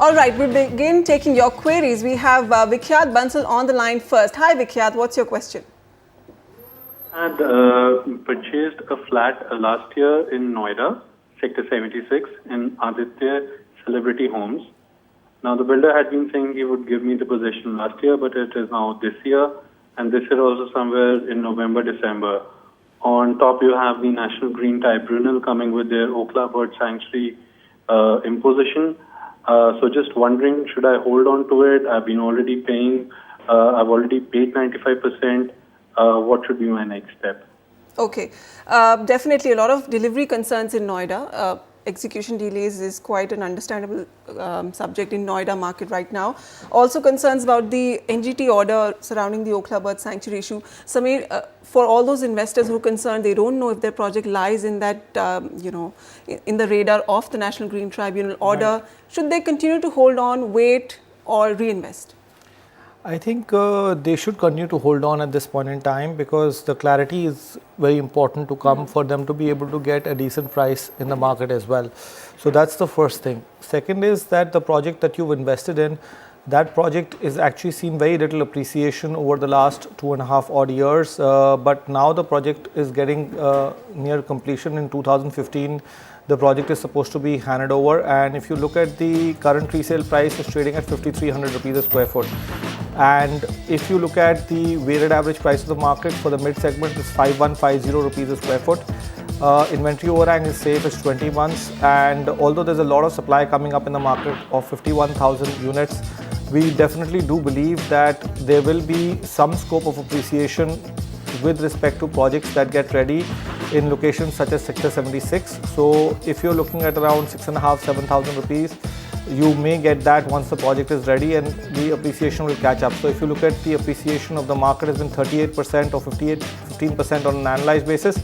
All right, we begin taking your queries. We have Vikhyat Bansal on the line first. Hi Vikhyat, what's your question? I had purchased a flat last year in Noida, Sector 76, in Aditya Celebrity Homes. Now, the builder had been saying he would give me the possession last year, but it is now this year, and this year also somewhere in November, December. On top, you have the National Green Tribunal coming with their Okla Bird Sanctuary imposition. So just wondering, should I hold on to it? I've been already paying, I've already paid 95%. What should be my next step? Okay, definitely a lot of delivery concerns in Noida. Execution delays is quite an understandable subject in Noida market right now. Also concerns about the NGT order surrounding the Okla Bird Sanctuary issue. Sameer, for all those investors who are concerned, they don't know if their project lies in that, in the radar of the National Green Tribunal order. Right. Should they continue to hold on, wait or reinvest? I think they should continue to hold on at this point in time, because the clarity is very important to come for them to be able to get a decent price in the market as well. So that's the first thing. Second is that the project that you've invested in, that project is actually seen very little appreciation over the last 2.5 odd years. But now the project is getting near completion in 2015. The project is supposed to be handed over, and if you look at the current resale price, it's trading at 5,300 rupees a square foot. And if you look at the weighted average price of the market for the mid segment, it's 5,150 rupees a square foot. Inventory overhang is safe, it's 20 months, and although there's a lot of supply coming up in the market of 51,000 units, we definitely do believe that there will be some scope of appreciation with respect to projects that get ready in locations such as Sector 76. So if you're looking at around 6,500–7,000 rupees, you may get that once the project is ready, and the appreciation will catch up. So if you look at the appreciation of the market has been 38% or 15% on an annualized basis,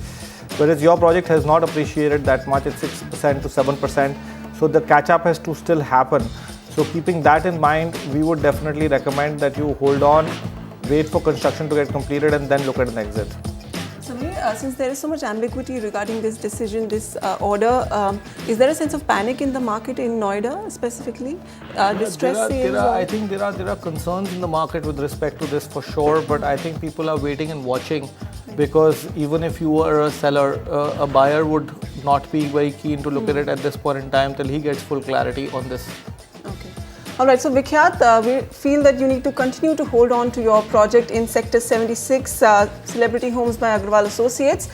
whereas your project has not appreciated that much, it's 6% to 7%. So the catch up has to still happen. So keeping that in mind, we would definitely recommend that you hold on, wait for construction to get completed, and then look at an exit. Sameer, since there is so much ambiguity regarding this decision, this order, is there a sense of panic in the market in Noida specifically? Distress sales? I think there are concerns in the market with respect to this for sure, but I think people are waiting and watching, because even if you are a seller, a buyer would not be very keen to look at it at this point in time till he gets full clarity on this. All right, so Vikhyat, we feel that you need to continue to hold on to your project in Sector 76, Celebrity Homes by Agrawal Associates.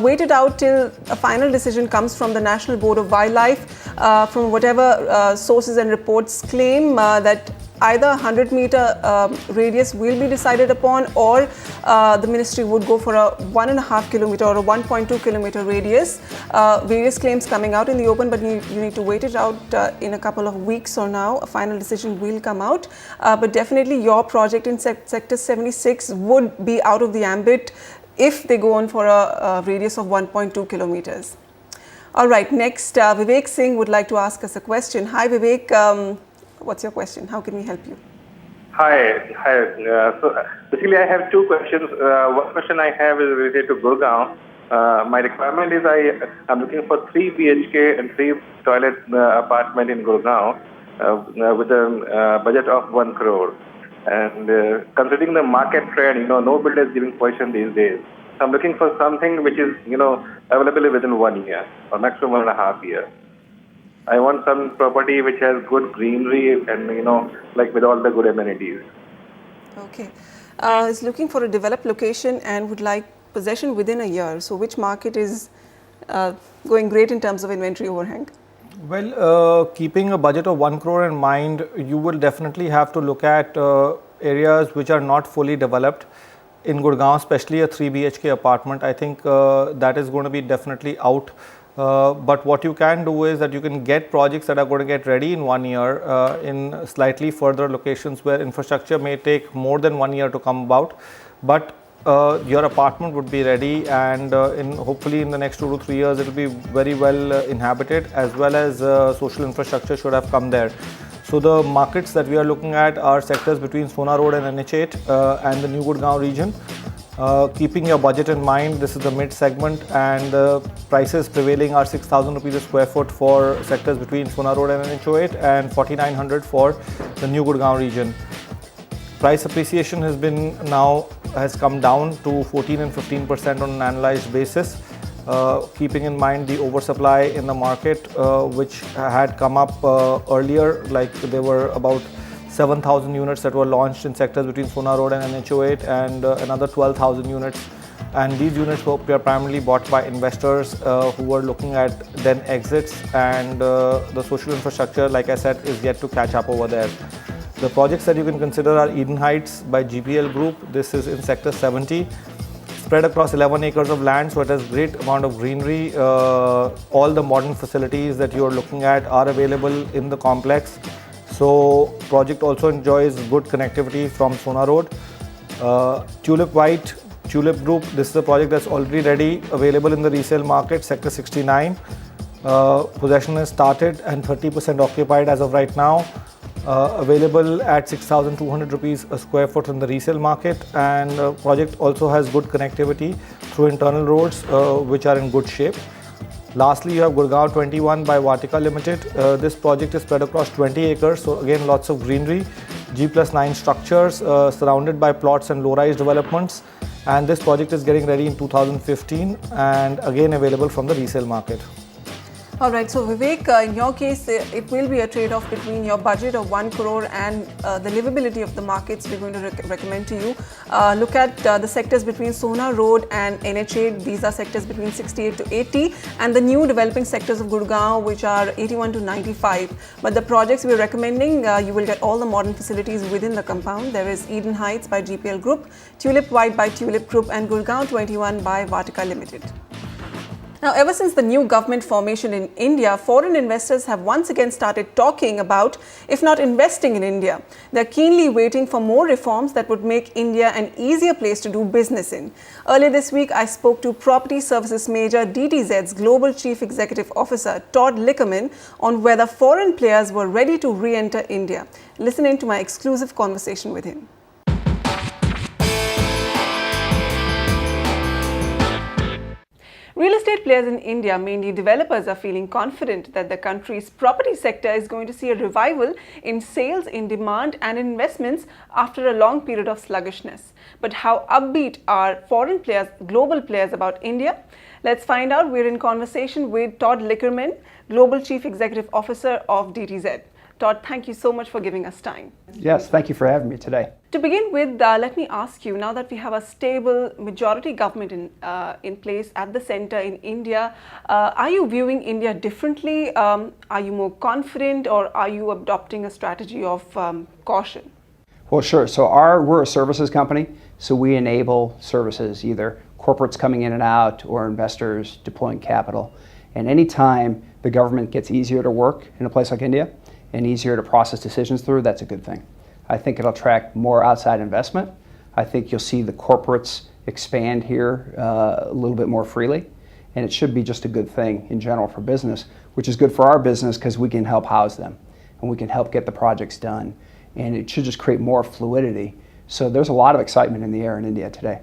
Wait it out till a final decision comes from the National Board of Wildlife. From whatever sources and reports claim that either 100-meter radius will be decided upon, or the ministry would go for a 1.5 kilometer or a 1.2 kilometer radius. Various claims coming out in the open, but you need to wait it out in a couple of weeks or now. A final decision will come out. But definitely your project in Sector 76 would be out of the ambit if they go on for a radius of 1.2 kilometers. All right, next Vivek Singh would like to ask us a question. Hi Vivek. What's your question? How can we help you? Hi. So basically, I have two questions. One question I have is related to Gurgaon. My requirement is I'm looking for 3 BHK and 3 toilet apartment in Gurgaon with a budget of 1 crore. And considering the market trend, no builder is giving possession these days. So I'm looking for something which is, available within 1 year or maximum 1.5 years. I want some property which has good greenery and, like with all the good amenities. Okay. Is looking for a developed location and would like possession within a year. So which market is going great in terms of inventory overhang? Well, keeping a budget of 1 crore in mind, you will definitely have to look at areas which are not fully developed. In Gurgaon, especially a 3 BHK apartment, I think that is going to be definitely out. But what you can do is that you can get projects that are going to get ready in 1 year in slightly further locations where infrastructure may take more than 1 year to come about. But your apartment would be ready, and hopefully in the next 2 to 3 years it will be very well inhabited, as well as social infrastructure should have come there. So the markets that we are looking at are sectors between Sona Road and NH8 and the New Gurgaon region. Keeping your budget in mind, this is the mid segment, and the prices prevailing are 6,000 rupees a square foot for sectors between Sona Road and NH08 and 4,900 for the new Gurgaon region. Price appreciation has come down to 14 and 15% on an annualized basis, keeping in mind the oversupply in the market, which had come up earlier. Like there were about 7,000 units that were launched in sectors between Sona Road and NH08, and another 12,000 units. And these units were primarily bought by investors who were looking at then exits, and the social infrastructure, like I said, is yet to catch up over there. The projects that you can consider are Eden Heights by GPL Group. This is in Sector 70, spread across 11 acres of land, so it has great amount of greenery. All the modern facilities that you are looking at are available in the complex. So project also enjoys good connectivity from Sona Road. Tulip White, Tulip Group, this is a project that's already ready, available in the resale market, Sector 69. Possession has started and 30% occupied as of right now. Available at 6,200 rupees a square foot in the resale market, and project also has good connectivity through internal roads which are in good shape. Lastly, you have Gurgaon 21 by Vatika Limited. This project is spread across 20 acres, so again lots of greenery, G+9 structures surrounded by plots and low-rise developments, and this project is getting ready in 2015 and again available from the resale market. All right, so Vivek, in your case, it will be a trade-off between your budget of 1 crore and the livability of the markets we're going to recommend to you. Look at the sectors between Sona Road and NH8. These are sectors between 68 to 80, and the new developing sectors of Gurgaon, which are 81 to 95. But the projects we're recommending, you will get all the modern facilities within the compound. There is Eden Heights by GPL Group, Tulip White by Tulip Group, and Gurgaon 21 by Vatika Limited. Now, ever since the new government formation in India, foreign investors have once again started talking about, if not investing in India. They're keenly waiting for more reforms that would make India an easier place to do business in. Earlier this week, I spoke to property services major DTZ's Global Chief Executive Officer, Todd Lickerman, on whether foreign players were ready to re-enter India. Listen in to my exclusive conversation with him. Real estate players in India, mainly developers, are feeling confident that the country's property sector is going to see a revival in sales, in demand and investments after a long period of sluggishness. But how upbeat are foreign players, global players about India? Let's find out. We're in conversation with Todd Lickerman, Global Chief Executive Officer of DTZ. Todd, thank you so much for giving us time. Yes, thank you for having me today. To begin with, let me ask you, now that we have a stable majority government in place at the center in India, are you viewing India differently? Are you more confident, or are you adopting a strategy of caution? Well, sure. So we're a services company, so we enable services, either corporates coming in and out or investors deploying capital. And anytime the government gets easier to work in a place like India and easier to process decisions through, that's a good thing. I think it'll attract more outside investment. I think you'll see the corporates expand here a little bit more freely, and it should be just a good thing in general for business, which is good for our business because we can help house them and we can help get the projects done, and it should just create more fluidity. So there's a lot of excitement in the air in India today.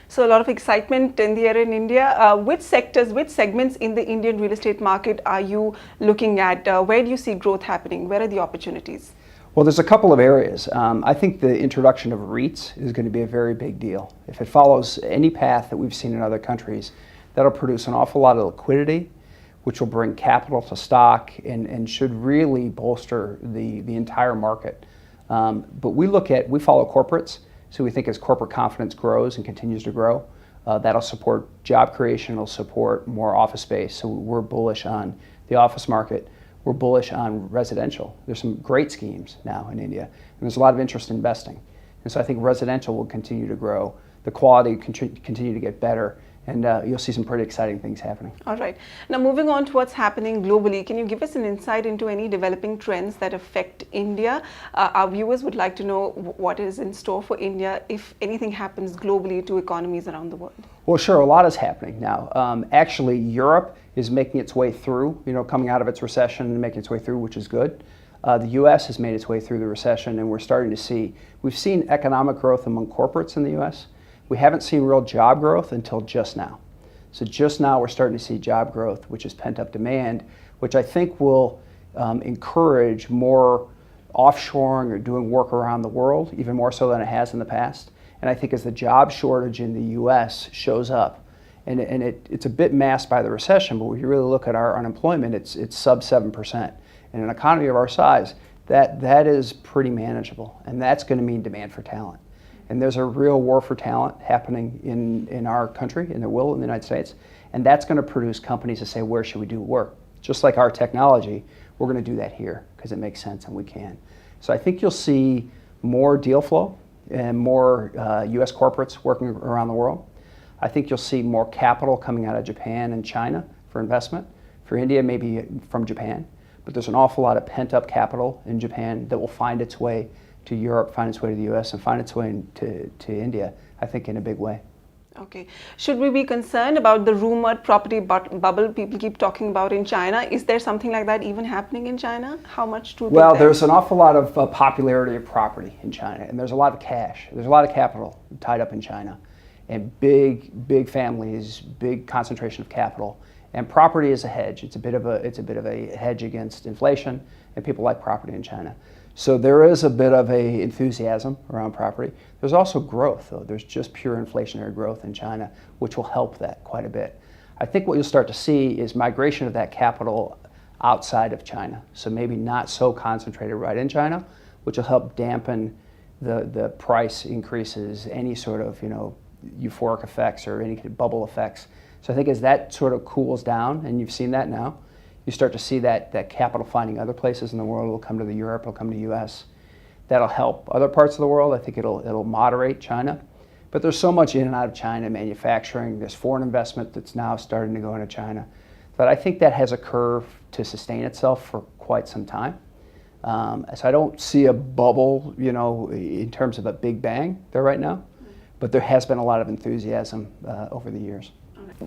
So a lot of excitement in the air in India. Which sectors, which segments in the Indian real estate market are you looking at? Where do you see growth happening? Where are the opportunities? Well, there's a couple of areas. I think the introduction of REITs is going to be a very big deal. If it follows any path that we've seen in other countries, that'll produce an awful lot of liquidity, which will bring capital to stock and should really bolster the entire market. But we follow corporates. So we think as corporate confidence grows and continues to grow, that'll support job creation, it'll support more office space. So we're bullish on the office market. We're bullish on residential. There's some great schemes now in India, and there's a lot of interest in investing. And so I think residential will continue to grow. The quality continue to get better, and you'll see some pretty exciting things happening. All right. Now, moving on to what's happening globally, can you give us an insight into any developing trends that affect India? Our viewers would like to know what is in store for India if anything happens globally to economies around the world. Well, sure, a lot is happening now. Actually, Europe is making its way through, coming out of its recession and making its way through, which is good. The U.S. has made its way through the recession, and we've seen economic growth among corporates in the U.S., We haven't seen real job growth until just now. So just now we're starting to see job growth, which is pent-up demand, which I think will encourage more offshoring or doing work around the world, even more so than it has in the past. And I think as the job shortage in the U.S. shows up, and it's a bit masked by the recession, but when you really look at our unemployment, it's sub 7%. In an economy of our size, that is pretty manageable, and that's going to mean demand for talent. And there's a real war for talent happening in our country, and there will in the United States, and that's going to produce companies that say, where should we do work? Just like our technology, we're going to do that here because it makes sense and we can. So I think you'll see more deal flow and more U.S. corporates working around the world. I think you'll see more capital coming out of Japan and China for investment. For India, maybe from Japan. But there's an awful lot of pent-up capital in Japan that will find its way to Europe, find its way to the U.S., and find its way to India, I think, in a big way. Okay. Should we be concerned about the rumored property bubble people keep talking about in China? Is there something like that even happening in China? How much truth Well, is there? there's an awful lot of popularity of property in China, and there's a lot of cash. There's a lot of capital tied up in China, and big families, big concentration of capital. And property is a hedge. It's a bit of a hedge against inflation, and people like property in China. So there is a bit of a enthusiasm around property. There's also growth, though. There's just pure inflationary growth in China, which will help that quite a bit. I think what you'll start to see is migration of that capital outside of China. So maybe not so concentrated right in China, which will help dampen the price increases, any sort of euphoric effects or any bubble effects. So I think as that sort of cools down, and you've seen that now, you start to see that capital finding other places in the world. It'll come to Europe, it'll come to the U.S. That'll help other parts of the world. I think it'll moderate China. But there's so much in and out of China, manufacturing, there's foreign investment that's now starting to go into China, that I think that has a curve to sustain itself for quite some time. So I don't see a bubble, in terms of a big bang there right now, but there has been a lot of enthusiasm over the years.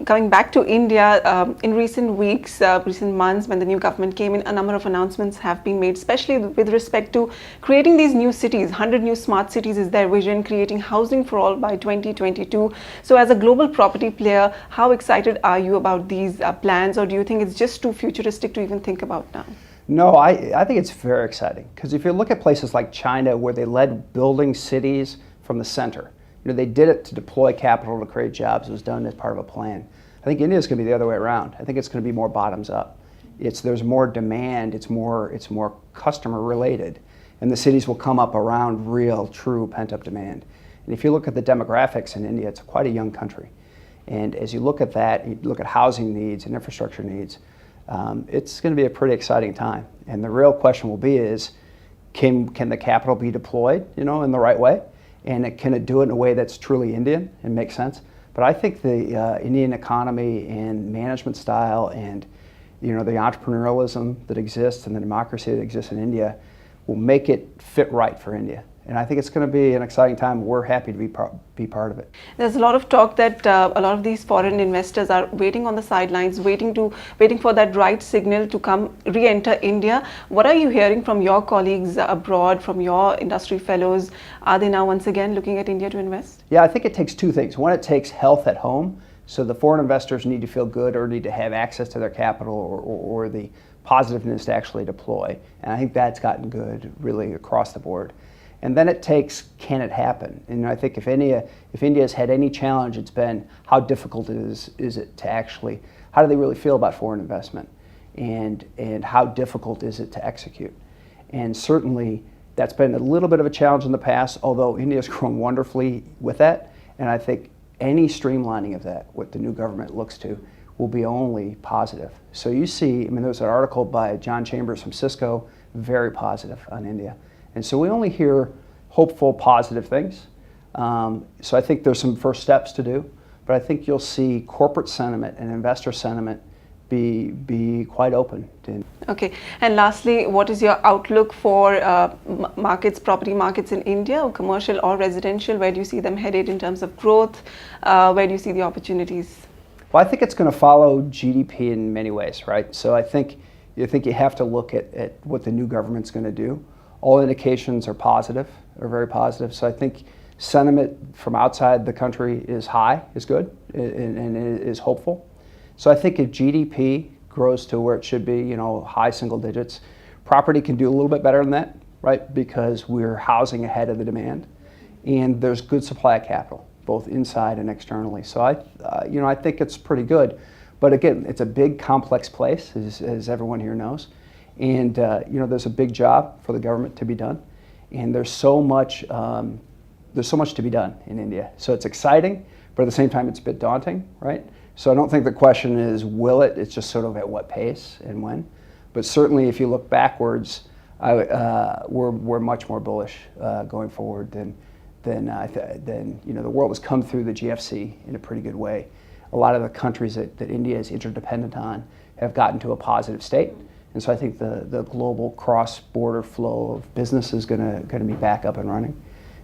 Coming back to India, in recent weeks, recent months, when the new government came in, a number of announcements have been made, especially with respect to creating these new cities. 100 new smart cities is their vision, creating housing for all by 2022. So as a global property player, how excited are you about these plans, or do you think it's just too futuristic to even think about now? No, I think it's very exciting, because if you look at places like China, where they led building cities from the center, they did it to deploy capital to create jobs. It was done as part of a plan. I think India is going to be the other way around. I think it's going to be more bottoms up. There's more demand. It's more customer related, and the cities will come up around real, true pent-up demand. And if you look at the demographics in India, it's quite a young country. And as you look at that, you look at housing needs and infrastructure needs, it's going to be a pretty exciting time. And the real question will be is, can the capital be deployed, in the right way? And can it do it in a way that's truly Indian and makes sense? But I think the Indian economy and management style and the entrepreneurialism that exists and the democracy that exists in India will make it fit right for India. And I think it's going to be an exciting time. We're happy to be part of it. There's a lot of talk that a lot of these foreign investors are waiting on the sidelines, waiting for that right signal to come re-enter India. What are you hearing from your colleagues abroad, from your industry fellows? Are they now once again looking at India to invest? Yeah, I think it takes two things. One, it takes health at home. So the foreign investors need to feel good or need to have access to their capital or the positiveness to actually deploy. And I think that's gotten good really across the board. And then it takes, can it happen? And I think if India has had any challenge, it's been how difficult is it to actually, how do they really feel about foreign investment? And how difficult is it to execute? And certainly that's been a little bit of a challenge in the past, although India's grown wonderfully with that. And I think any streamlining of that, what the new government looks to, will be only positive. So you see, there was an article by John Chambers from Cisco, very positive on India. And so we only hear hopeful, positive things. So I think there's some first steps to do, but I think you'll see corporate sentiment and investor sentiment be quite open to. Okay, and lastly, what is your outlook for property markets in India, commercial or residential? Where do you see them headed in terms of growth? Where do you see the opportunities? Well, I think it's going to follow GDP in many ways, right? So I think you have to look at what the new government's going to do. All indications are positive, are very positive. So I think Sentiment from outside the country is high, is good, and is hopeful. So I think if GDP grows to where it should be, you know, high single digits, property can do a little bit better than that, right? Because we're housing ahead of the demand, and there's good supply of capital, both inside and externally. So I think it's pretty good. But again, it's a big, complex place, as everyone here knows, and there's a big job for the government to be done, and there's so much to be done in India. So it's exciting, but at the same time, it's a bit daunting, right? So I don't think the question is will it. It's just sort of at what pace and when. But certainly, if you look backwards, we're much more bullish going forward than the world has come through the GFC in a pretty good way. A lot of the countries that India is interdependent on have gotten to a positive state, and so I think the global cross-border flow of business is going to be back up and running,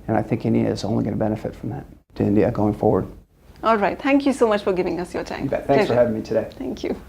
and I think India is only going to benefit from that to India going forward. All right. Thank you so much for giving us your time. You bet. Thanks for having me today. Thank you.